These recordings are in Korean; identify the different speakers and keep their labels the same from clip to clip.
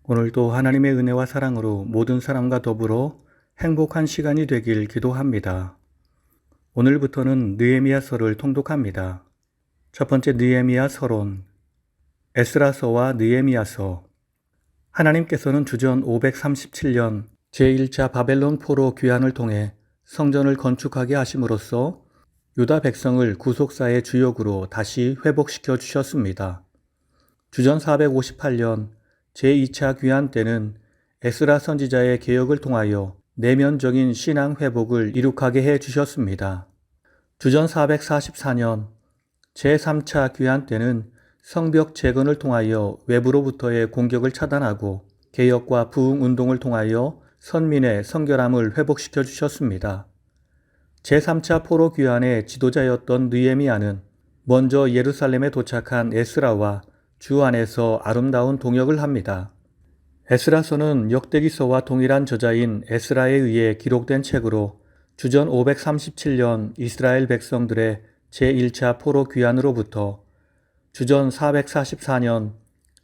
Speaker 1: 오늘도 하나님의 은혜와 사랑으로 모든 사람과 더불어 행복한 시간이 되길 기도합니다. 오늘부터는 느헤미야서를 통독합니다. 첫 번째 느헤미야 서론, 에스라서와 느헤미야서. 하나님께서는 주전 537년 제1차 바벨론 포로 귀환을 통해 성전을 건축하게 하심으로써 유다 백성을 구속사의 주역으로 다시 회복시켜 주셨습니다. 주전 458년 제2차 귀환 때는 에스라 선지자의 개혁을 통하여 내면적인 신앙 회복을 이룩하게 해 주셨습니다. 주전 444년 제3차 귀환 때는 성벽 재건을 통하여 외부로부터의 공격을 차단하고 개혁과 부흥 운동을 통하여 선민의 성결함을 회복시켜 주셨습니다. 제3차 포로 귀환의 지도자였던 느헤미야는 먼저 예루살렘에 도착한 에스라와 주 안에서 아름다운 동역을 합니다. 에스라서는 역대기서와 동일한 저자인 에스라에 의해 기록된 책으로 주전 537년 이스라엘 백성들의 제1차 포로 귀환으로부터 주전 444년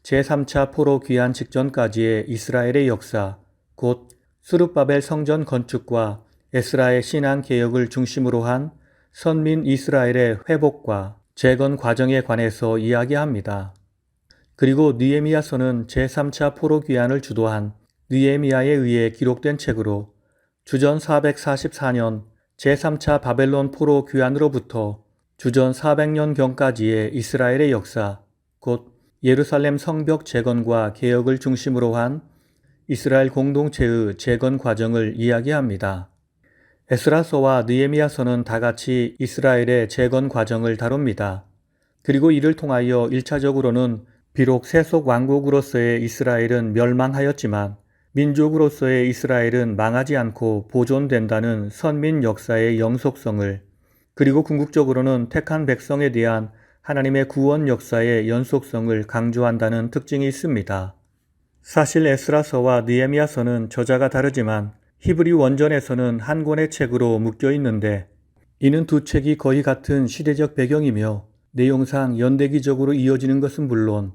Speaker 1: 제3차 포로 귀환 직전까지의 이스라엘의 역사, 곧 스룹바벨 성전 건축과 에스라의 신앙 개혁을 중심으로 한 선민 이스라엘의 회복과 재건 과정에 관해서 이야기합니다. 그리고 느헤미야서는 제3차 포로 귀환을 주도한 느헤미야에 의해 기록된 책으로 주전 444년 제3차 바벨론 포로 귀환으로부터 주전 400년경까지의 이스라엘의 역사, 곧 예루살렘 성벽 재건과 개혁을 중심으로 한 이스라엘 공동체의 재건 과정을 이야기합니다. 에스라서와 느헤미야서는 다같이 이스라엘의 재건 과정을 다룹니다. 그리고 이를 통하여 1차적으로는 비록 세속 왕국으로서의 이스라엘은 멸망하였지만 민족으로서의 이스라엘은 망하지 않고 보존된다는 선민 역사의 영속성을, 그리고 궁극적으로는 택한 백성에 대한 하나님의 구원 역사의 연속성을 강조한다는 특징이 있습니다. 사실 에스라서와 느헤미야서는 저자가 다르지만 히브리 원전에서는 한 권의 책으로 묶여 있는데, 이는 두 책이 거의 같은 시대적 배경이며 내용상 연대기적으로 이어지는 것은 물론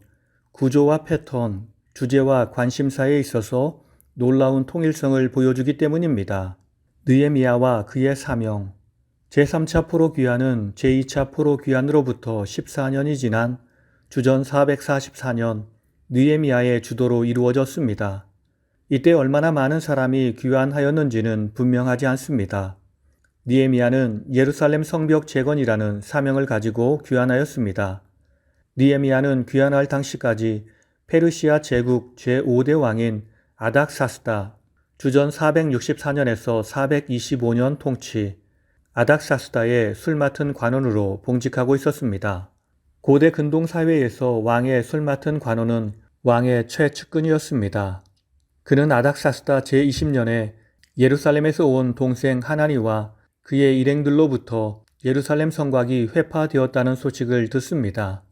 Speaker 1: 구조와 패턴, 주제와 관심사에 있어서 놀라운 통일성을 보여주기 때문입니다. 느헤미야와 그의 사명. 제3차 포로 귀환은 제2차 포로 귀환으로부터 14년이 지난 주전 444년 느헤미야의 주도로 이루어졌습니다. 이때 얼마나 많은 사람이 귀환하였는지는 분명하지 않습니다. 느헤미야는 예루살렘 성벽 재건이라는 사명을 가지고 귀환하였습니다. 느헤미야는 귀환할 당시까지 페르시아 제국 제5대 왕인 아닥사스다, 주전 464년에서 425년 통치, 아닥사스다의 술 맡은 관원으로 봉직하고 있었습니다. 고대 근동 사회에서 왕의 술 맡은 관원은 왕의 최측근이었습니다. 그는 아닥사스다 제20년에 예루살렘에서 온 동생 하나니와 그의 일행들로부터 예루살렘 성곽이 회파되었다는 소식을 듣습니다.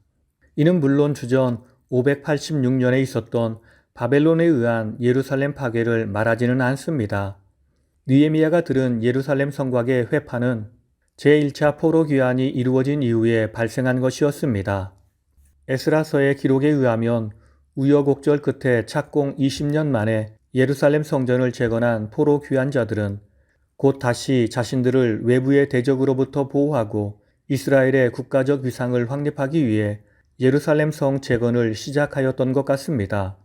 Speaker 1: 이는 물론 주전 586년에 있었던 바벨론에 의한 예루살렘 파괴를 말하지는 않습니다. 느헤미야가 들은 예루살렘 성곽의 회파는 제1차 포로 귀환이 이루어진 이후에 발생한 것이었습니다. 에스라서의 기록에 의하면 우여곡절 끝에 착공 20년 만에 예루살렘 성전을 재건한 포로 귀환자들은 곧 다시 자신들을 외부의 대적으로부터 보호하고 이스라엘의 국가적 위상을 확립하기 위해 예루살렘 성 재건을 시작하였던 것 같습니다.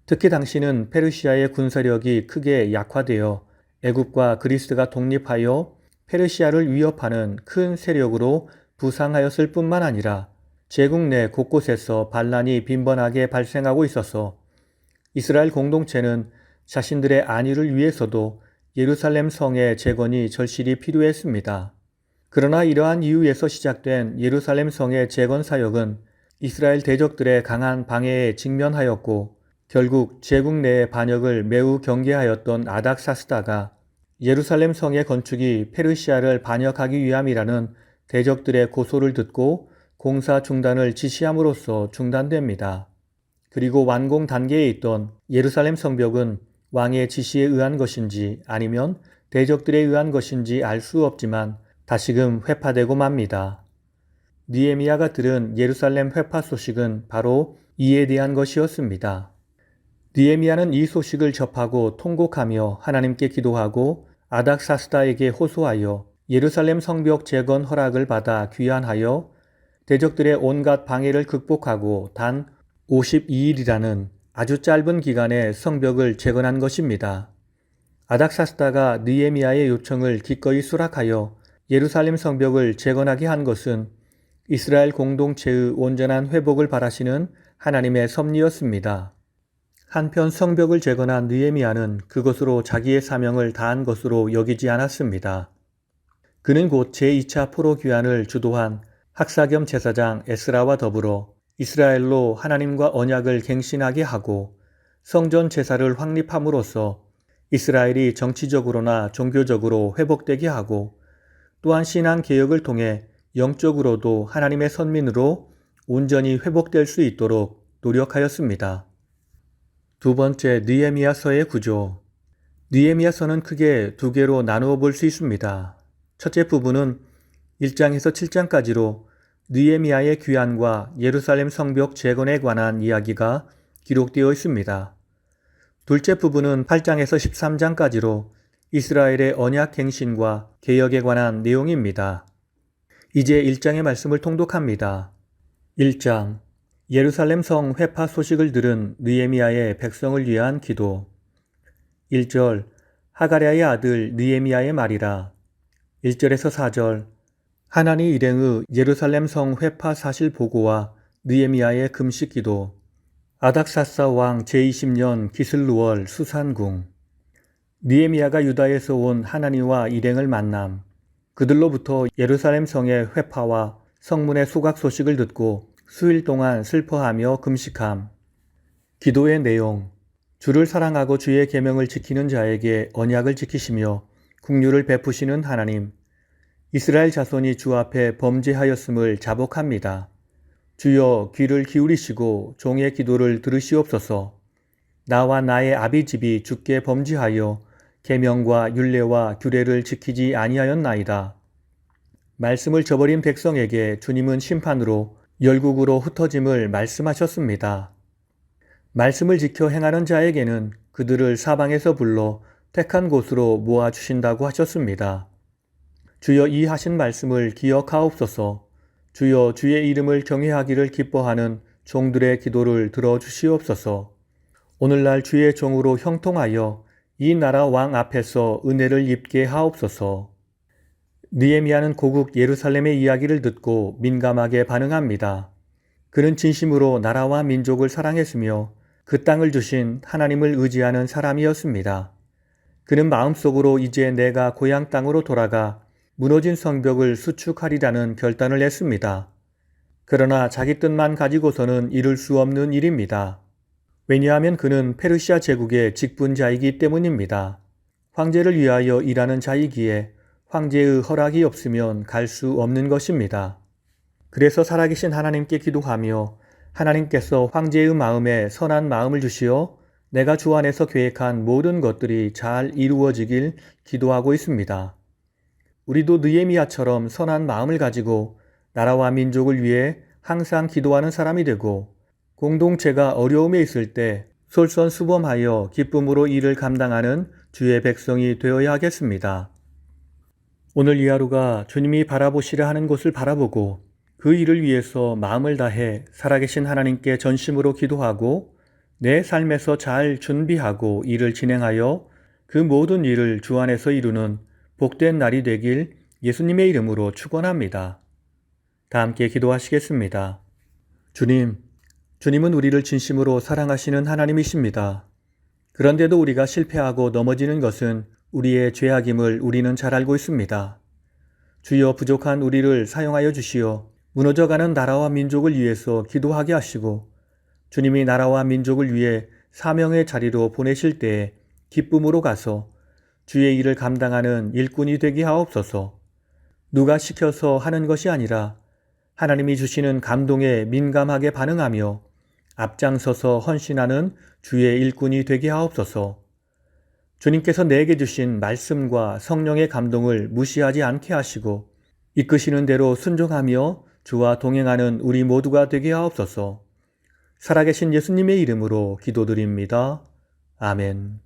Speaker 1: 특히 당시는 페르시아의 군사력이 크게 약화되어 애굽과 그리스가 독립하여 페르시아를 위협하는 큰 세력으로 부상하였을 뿐만 아니라 제국 내 곳곳에서 반란이 빈번하게 발생하고 있어서 이스라엘 공동체는 자신들의 안위를 위해서도 예루살렘 성의 재건이 절실히 필요했습니다. 그러나 이러한 이유에서 시작된 예루살렘 성의 재건 사역은 이스라엘 대적들의 강한 방해에 직면하였고, 결국 제국 내의 반역을 매우 경계하였던 아닥사스다가 예루살렘 성의 건축이 페르시아를 반역하기 위함이라는 대적들의 고소를 듣고 공사 중단을 지시함으로써 중단됩니다. 그리고 완공 단계에 있던 예루살렘 성벽은 왕의 지시에 의한 것인지 아니면 대적들에 의한 것인지 알 수 없지만 다시금 회파되고 맙니다. 느헤미야가 들은 예루살렘 회파 소식은 바로 이에 대한 것이었습니다. 느헤미야는 이 소식을 접하고 통곡하며 하나님께 기도하고 아닥사스다에게 호소하여 예루살렘 성벽 재건 허락을 받아 귀환하여 대적들의 온갖 방해를 극복하고 단 52일이라는 아주 짧은 기간에 성벽을 재건한 것입니다. 아닥사스다가 느헤미야의 요청을 기꺼이 수락하여 예루살렘 성벽을 재건하게 한 것은 이스라엘 공동체의 온전한 회복을 바라시는 하나님의 섭리였습니다. 한편 성벽을 재건한 느헤미야는 그것으로 자기의 사명을 다한 것으로 여기지 않았습니다. 그는 곧 제2차 포로 귀환을 주도한 학사 겸 제사장 에스라와 더불어 이스라엘로 하나님과 언약을 갱신하게 하고 성전 제사를 확립함으로써 이스라엘이 정치적으로나 종교적으로 회복되게 하고 또한 신앙 개혁을 통해 영적으로도 하나님의 선민으로 온전히 회복될 수 있도록 노력하였습니다. 두 번째, 느헤미야서의 구조. 느헤미야서는 크게 두 개로 나누어 볼 수 있습니다. 첫째 부분은 1장에서 7장까지로 느헤미야의 귀환과 예루살렘 성벽 재건에 관한 이야기가 기록되어 있습니다. 둘째 부분은 8장에서 13장까지로 이스라엘의 언약 갱신과 개혁에 관한 내용입니다. 이제 1장의 말씀을 통독합니다. 1장, 예루살렘 성 회파 소식을 들은 느헤미야의 백성을 위한 기도. 1절, 하가랴의 아들 느헤미야의 말이라. 1절에서 4절, 하나니 일행의 예루살렘 성 회파 사실 보고와 느헤미야의 금식 기도. 아닥사사 왕 제20년 기슬루월 수산궁. 느헤미야가 유다에서 온 하나니와 일행을 만남. 그들로부터 예루살렘 성의 회파와 성문의 소각 소식을 듣고 수일 동안 슬퍼하며 금식함. 기도의 내용. 주를 사랑하고 주의 계명을 지키는 자에게 언약을 지키시며 긍휼을 베푸시는 하나님. 이스라엘 자손이 주 앞에 범죄하였음을 자복합니다. 주여 귀를 기울이시고 종의 기도를 들으시옵소서. 나와 나의 아비집이 주께 범죄하여 계명과 율례와 규례를 지키지 아니하였나이다. 말씀을 저버린 백성에게 주님은 심판으로 열국으로 흩어짐을 말씀하셨습니다. 말씀을 지켜 행하는 자에게는 그들을 사방에서 불러 택한 곳으로 모아주신다고 하셨습니다. 주여 이 하신 말씀을 기억하옵소서. 주여 주의 이름을 경외하기를 기뻐하는 종들의 기도를 들어주시옵소서. 오늘날 주의 종으로 형통하여 이 나라 왕 앞에서 은혜를 입게 하옵소서. 느헤미야는 고국 예루살렘의 이야기를 듣고 민감하게 반응합니다. 그는 진심으로 나라와 민족을 사랑했으며 그 땅을 주신 하나님을 의지하는 사람이었습니다. 그는 마음속으로 이제 내가 고향 땅으로 돌아가 무너진 성벽을 수축하리라는 결단을 했습니다. 그러나 자기 뜻만 가지고서는 이룰 수 없는 일입니다. 왜냐하면 그는 페르시아 제국의 직분자이기 때문입니다. 황제를 위하여 일하는 자이기에 황제의 허락이 없으면 갈 수 없는 것입니다. 그래서 살아계신 하나님께 기도하며 하나님께서 황제의 마음에 선한 마음을 주시어 내가 주 안에서 계획한 모든 것들이 잘 이루어지길 기도하고 있습니다. 우리도 느헤미야처럼 선한 마음을 가지고 나라와 민족을 위해 항상 기도하는 사람이 되고 공동체가 어려움에 있을 때 솔선수범하여 기쁨으로 일을 감당하는 주의 백성이 되어야 하겠습니다. 오늘 이 하루가 주님이 바라보시려 하는 곳을 바라보고 그 일을 위해서 마음을 다해 살아계신 하나님께 전심으로 기도하고 내 삶에서 잘 준비하고 일을 진행하여 그 모든 일을 주 안에서 이루는 복된 날이 되길 예수님의 이름으로 축원합니다. 다 함께 기도하시겠습니다. 주님은 우리를 진심으로 사랑하시는 하나님이십니다. 그런데도 우리가 실패하고 넘어지는 것은 우리의 죄악임을 우리는 잘 알고 있습니다. 주여 부족한 우리를 사용하여 주시어 무너져가는 나라와 민족을 위해서 기도하게 하시고 주님이 나라와 민족을 위해 사명의 자리로 보내실 때에 기쁨으로 가서 주의 일을 감당하는 일꾼이 되게 하옵소서. 누가 시켜서 하는 것이 아니라 하나님이 주시는 감동에 민감하게 반응하며 앞장서서 헌신하는 주의 일꾼이 되게 하옵소서. 주님께서 내게 주신 말씀과 성령의 감동을 무시하지 않게 하시고 이끄시는 대로 순종하며 주와 동행하는 우리 모두가 되게 하옵소서. 살아계신 예수님의 이름으로 기도드립니다. 아멘.